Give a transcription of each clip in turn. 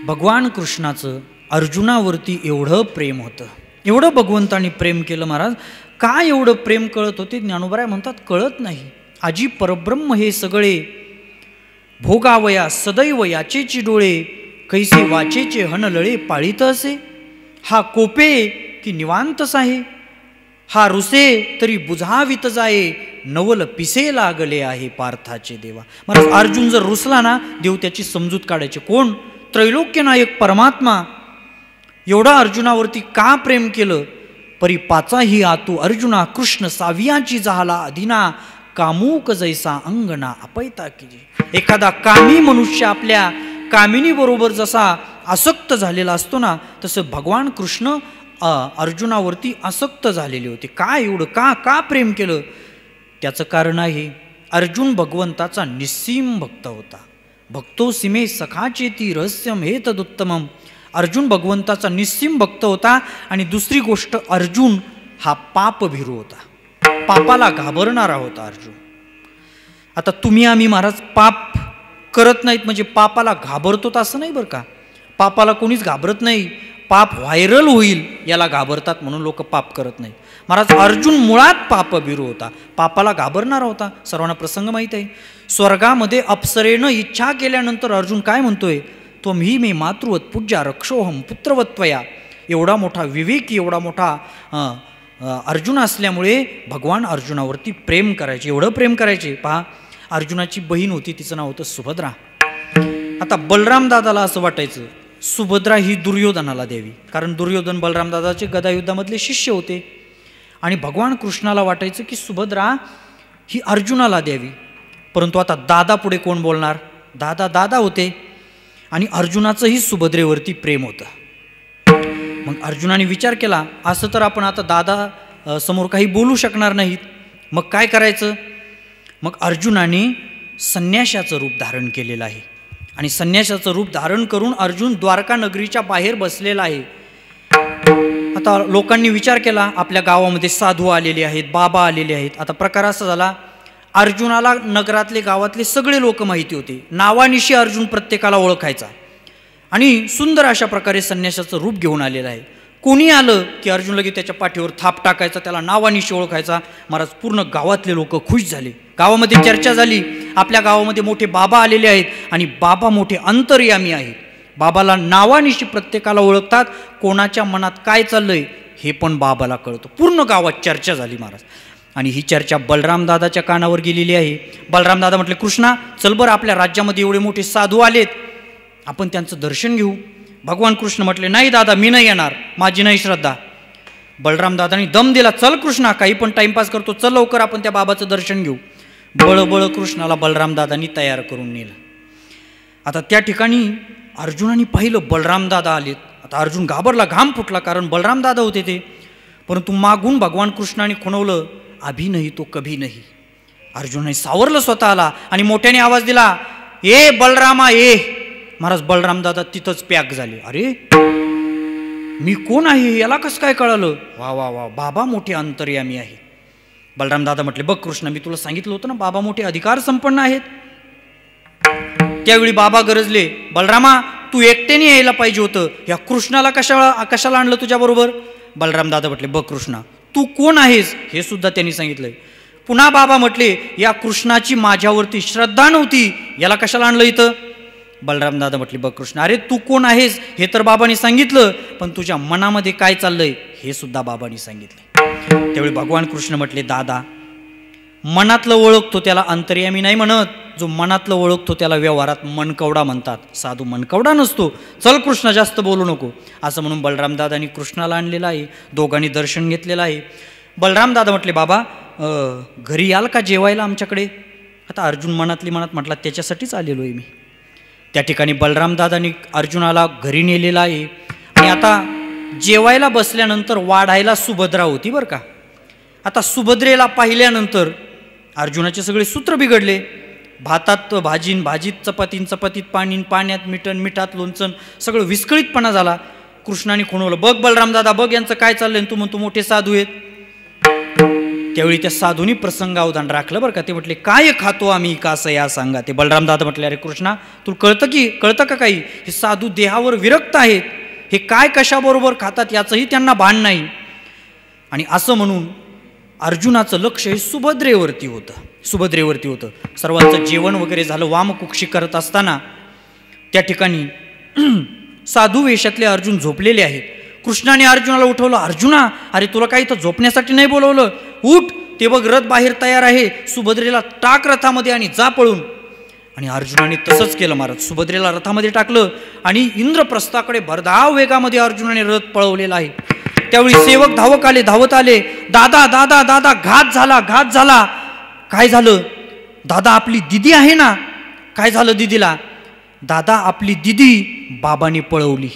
भगवान कृष्णाचं अर्जुनावरती एवढं प्रेम होतं, एवढं भगवंतानी प्रेम केलं महाराज. का एवढं प्रेम कळत होते? ज्ञानोबराय म्हणतात कळत नाही. आजी परब्रह्म हे सगळे भोगावया सदैव याचेची डोळे, कैसे वाचेचे हनलळे पाळीत असे. हा कोपे की निवांतच आहे, हा रुसे तरी बुझावित जाये, नवल पिसे लागले आहे पार्थाचे देवा. महाराज अर्जुन जर रुसला ना, देव त्याची समजूत काढायचे. कोण? त्रैलोक्य नायक परमात्मा. एवढा अर्जुनावरती का प्रेम केलं? परी पाचाही आतू अर्जुना, कृष्ण सावियाची झाला अधीना, कामूक जैसा अंगना अपैता की. एखादा कामी मनुष्य आपल्या कामिनी बरोबर जसा आसक्त झालेला असतो ना, तसं भगवान कृष्ण अर्जुनावरती आसक्त झालेले होते. का एवढं का प्रेम केलं? त्याचं कारण आहे, अर्जुन भगवंताचा निस्सीम भक्त होता. भक्तो सीमे सखाचेती रहस्यम हे तदुत्तमम. अर्जुन भगवंताचा निस्सीम भक्त होता. आणि दुसरी गोष्ट, अर्जुन हा पापभीरू होता, पापाला घाबरणारा होता अर्जुन. आता तुम्ही आम्ही महाराज पाप करत नाहीत म्हणजे पापाला घाबरतो असं नाही बरं का. पापाला कोणीच घाबरत नाही. पाप व्हायरल होईल याला घाबरतात म्हणून लोक पाप करत नाहीत. महाराज अर्जुन मुळात पापभीरू होता, पापाला घाबरणारा होता. सर्वांना प्रसंग माहीत आहे. स्वर्गामध्ये अप्सरेनं इच्छा केल्यानंतर अर्जुन काय म्हणतोय? त्वमी मे मातृवत पूज्या रक्षोहम पुत्रवत्वया. एवढा मोठा विवेकी, एवढा मोठा अर्जुन असल्यामुळे भगवान अर्जुनावरती प्रेम करायचे, एवढं प्रेम करायचे. पहा, अर्जुनाची बहीण होती, तिचं नाव होतं सुभद्रा. आता बलराम दादाला असं वाटायचं सुभद्रा ही दुर्योधनाला द्यावी, कारण दुर्योधन बलराम दादाचे गदायुद्धामधले शिष्य होते. आणि भगवान कृष्णाला वाटायचं की सुभद्रा ही अर्जुनाला द्यावी. परंतु आता दादा पुढे कोण बोलणार? दादा होते आणि अर्जुनाचंही सुभद्रेवरती प्रेम होतं. मग अर्जुनाने विचार केला, असं तर आपण आता दादा समोर काही बोलू शकणार नाहीत, मग काय करायचं? मग अर्जुनाने संन्याशाचं रूप धारण केलेलं आहे. आणि संन्याशाचं रूप धारण करून अर्जुन द्वारका नगरीच्या बाहेर बसलेला आहे. आता लोकांनी विचार केला, आपल्या गावामध्ये साधू आलेले आहेत, बाबा आलेले आहेत. आता प्रकार असा झाला, अर्जुनाला नगरातले गावातले सगळे लोक माहिती होते. नावानिशी अर्जुन प्रत्येकाला ओळखायचा आणि सुंदर अशा प्रकारे संन्यासाचं रूप घेऊन आलेलं आहे. कोणी आलं की अर्जुन लगेच त्याच्या पाठीवर थाप टाकायचा, त्याला नावानिशी ओळखायचा. महाराज पूर्ण गावातले लोक खुश झाले. गावामध्ये चर्चा झाली, आपल्या गावामध्ये मोठे बाबा आलेले आहेत आणि बाबा मोठे अंतर्यामी आहेत. बाबाला नावानिशी प्रत्येकाला ओळखतात. कोणाच्या मनात काय चाललंय हे पण बाबाला कळतं. पूर्ण गावात चर्चा झाली महाराज. आणि ही चर्चा बलराम दादाच्या कानावर गेलेली आहे. बलराम दादा म्हटले, कृष्णा चल बरं, आपल्या राज्यामध्ये एवढे मोठे साधू आलेत, आपण त्यांचं दर्शन घेऊ. भगवान कृष्ण म्हटले, नाही दादा, मी नाही येणार, माझी नाही श्रद्धा. बलराम दादानी दम दिला, चल कृष्णा, काही पण टाइमपास करतो, चल लवकर आपण त्या बाबाचं दर्शन घेऊ. बळ कृष्णाला बलराम दादांनी तयार करून नेलं. आता त्या ठिकाणी अर्जुनाने पाहिलं बलराम दादा आलेत. आता अर्जुन घाबरला, घाम फुटला, कारण बलराम दादा होते ते. परंतु मागून भगवान कृष्णाने खुणवलं, अभी नाही तो कभी नाही. अर्जुनाने सावरलं स्वतःला आणि मोठ्याने आवाज दिला, ए बलरामा ए. महाराज बलराम दादा तिथंच पॅक झाले. अरे मी कोण आहे याला कसं काय कळालं? वा वा वा, बाबा मोठे अंतर्यामी आहे. बलराम दादा म्हटले, बघ कृष्ण, मी तुला सांगितलं होतं ना बाबा मोठे अधिकार संपन्न आहेत. त्यावेळी बाबा गरजले, बलरामा तू एकट्याने यायला पाहिजे होतं, या कृष्णाला कशाला आणलं तुझ्या बरोबर? बलराम दादा म्हटले, बघ कृष्णा, तू कोण आहेस हे सुद्धा त्यांनी सांगितलंय. पुन्हा बाबा म्हटले, या कृष्णाची माझ्यावरती श्रद्धा नव्हती, याला कशाला आणलं इथं? बलराम दादा म्हटले, बघ कृष्ण, अरे तू कोण आहेस हे तर बाबांनी सांगितलं, पण तुझ्या मनामध्ये काय चाललंय हे सुद्धा बाबांनी सांगितलं. त्यावेळी भगवान कृष्ण म्हटले, दादा, मनातलं ओळखतो त्याला अंतर्यामी नाही म्हणत, जो मनातलं ओळखतो त्याला व्यवहारात मनकवडा म्हणतात. साधू मनकवडा नसतो. चल कृष्ण, जास्त बोलू नको, असं म्हणून बलराम दादांनी कृष्णाला आणलेलं आहे. दोघांनी दर्शन घेतलेलं आहे. बलराम दादा म्हटले, बाबा घरी याल का जेवायला आमच्याकडे? आता अर्जुन मनातली मनात म्हटला, त्याच्यासाठीच आलेलो आहे मी. त्या ठिकाणी बलराम दादांनी अर्जुनाला घरी नेलेला आहे. आणि आता जेवायला बसल्यानंतर वाढायला सुभद्रा होती बरं का. आता सुभद्रेला पाहिल्यानंतर अर्जुनाचे सगळे सूत्र बिघडले. भातात भाजीन, भाजीत चपातीन, चपातीत पाणीन, पाण्यात मिठण, मिठात लोणचण, सगळं विस्कळीतपणा झाला. कृष्णाने खुणवलं, बघ बलराम दादा, बघ यांचं काय चाललंय, तू म्हणतो मोठे साधू आहेत. त्यावेळी त्या साधूनी प्रसंगावधान राखलं बरं का. ते म्हटले, काय खातो आम्ही कास या सांगा. ते बलराम दादा म्हटले, अरे कृष्णा, तुला कळतं का काही? हे साधू देहावर विरक्त आहेत, हे काय कशाबरोबर खातात याचंही त्यांना भान नाही. आणि असं म्हणून अर्जुनाचं लक्ष हे सुभद्रेवरती होतं. सर्वांचं जेवण वगैरे झालं, वामकुक्षी करत असताना त्या ठिकाणी साधू वेशातले अर्जुन झोपलेले आहेत. कृष्णाने अर्जुनाला उठवलं. अर्जुना, अरे तुला काही तर झोपण्यासाठी नाही बोलवलं, उठ, ते बघ रथ बाहेर तयार आहे, सुभद्रेला टाक रथामध्ये आणि जा पळून. आणि अर्जुनाने तसंच केलं महाराज. सुभद्रेला रथामध्ये टाकलं आणि इंद्रप्रस्थाकडे भरधाव वेगामध्ये अर्जुनाने रथ पळवलेला आहे. त्यावेळी सेवक धावत आले. दादा दादा दादा, घात झाला. काय झालं? दादा, आपली दिदी आहे ना. काय झालं दिदीला? दादा, आपली दिदी बाबांनी पळवली.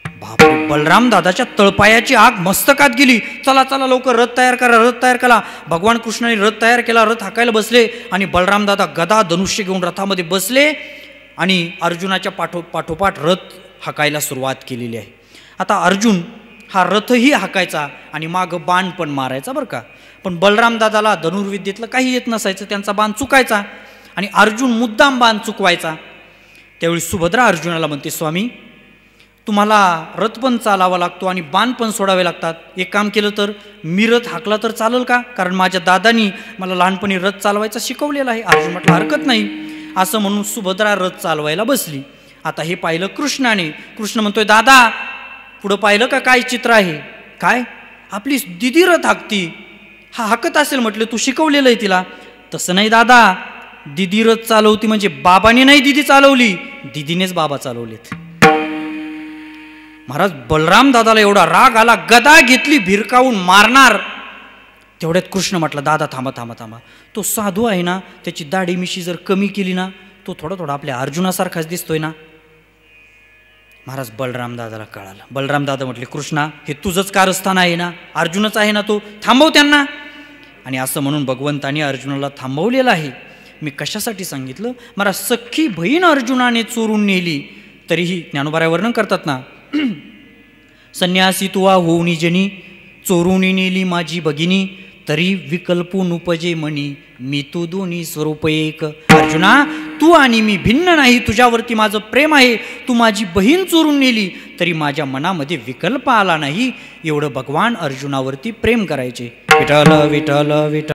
बापरे, बलराम दादाच्या तळपायाची आग मस्तकात गेली. चला लवकर रथ तयार करा. भगवान कृष्णाने रथ तयार केला, रथ हाकायला बसले आणि बलराम दादा गदा धनुष्य घेऊन रथामध्ये बसले आणि अर्जुनाच्या पाठोपाठ रथ हाकायला सुरुवात केलेली आहे. आता अर्जुन हा रथही हाकायचा आणि मागं बाण पण मारायचा बरं का. पण बलराम दादाला धनुर्विद्येतलं काही येत नसायचं, त्यांचा बाण चुकायचा आणि अर्जुन मुद्दाम बाण चुकवायचा. त्यावेळी सुभद्रा अर्जुनाला म्हणते, स्वामी, तुम्हाला रथ पण चालावा लागतो आणि बाण पण सोडावे लागतात. एक काम केलं तर मी रथ हाकला तर चालेल का? कारण माझ्या दादानी मला लहानपणी रथ चालवायचा शिकवलेला आहे. अर्जुन म्हटलं, हरकत नाही. असं म्हणून सुभद्रा रथ चालवायला बसली. आता हे पाहिलं कृष्णाने. कृष्ण म्हणतोय, दादा, पुढं पाहिलं का काय चित्र आहे? काय? आपली दिदी रथ हाकती. हा हाकत असेल म्हटलं, तू शिकवलेलं आहे तिला. तसं नाही दादा, दिदी रथ चालवती म्हणजे बाबाने नाही दिदी चालवली, दिदीनेच बाबा चालवलेत. महाराज, बलराम दादाला एवढा राग आला, गदा घेतली, भिरकावून मारणार. तेवढ्यात कृष्ण म्हटलं, दादा थांबा. तो साधू आहे ना, त्याची दाढी मिशी जर कमी केली ना, तो थोडा आपल्या अर्जुनासारखाच दिसतोय ना. महाराज, बलराम दादाला कळालं. बलराम दादा म्हटले, कृष्णा, हे तुझंच कारस्थान आहे ना, अर्जुनच आहे ना, तो थांबव त्यांना. आणि असं म्हणून भगवंताने अर्जुनाला थांबवलेलं आहे. मी कशासाठी सांगितलं? मला सख्खी बहीण अर्जुनाने चोरून नेली, तरीही ज्ञानोबाराय वर्णन करतात ना, संन्यासी तुवा होऊनी जनी, चोरून नेली माझी भगिनी, तरी विकल्पून उपजे मनी, मी तू दोन्ही स्वरूप एक. अर्जुना, तू आणि मी भिन्न नाही, तुझ्यावरती माझं प्रेम आहे. तू माझी बहीण चोरून नेली तरी माझ्या मनामध्ये विकल्प आला नाही. एवढं भगवान अर्जुनावरती प्रेम करायचे. विठ्ठल विठ्ठल विठ्ठल.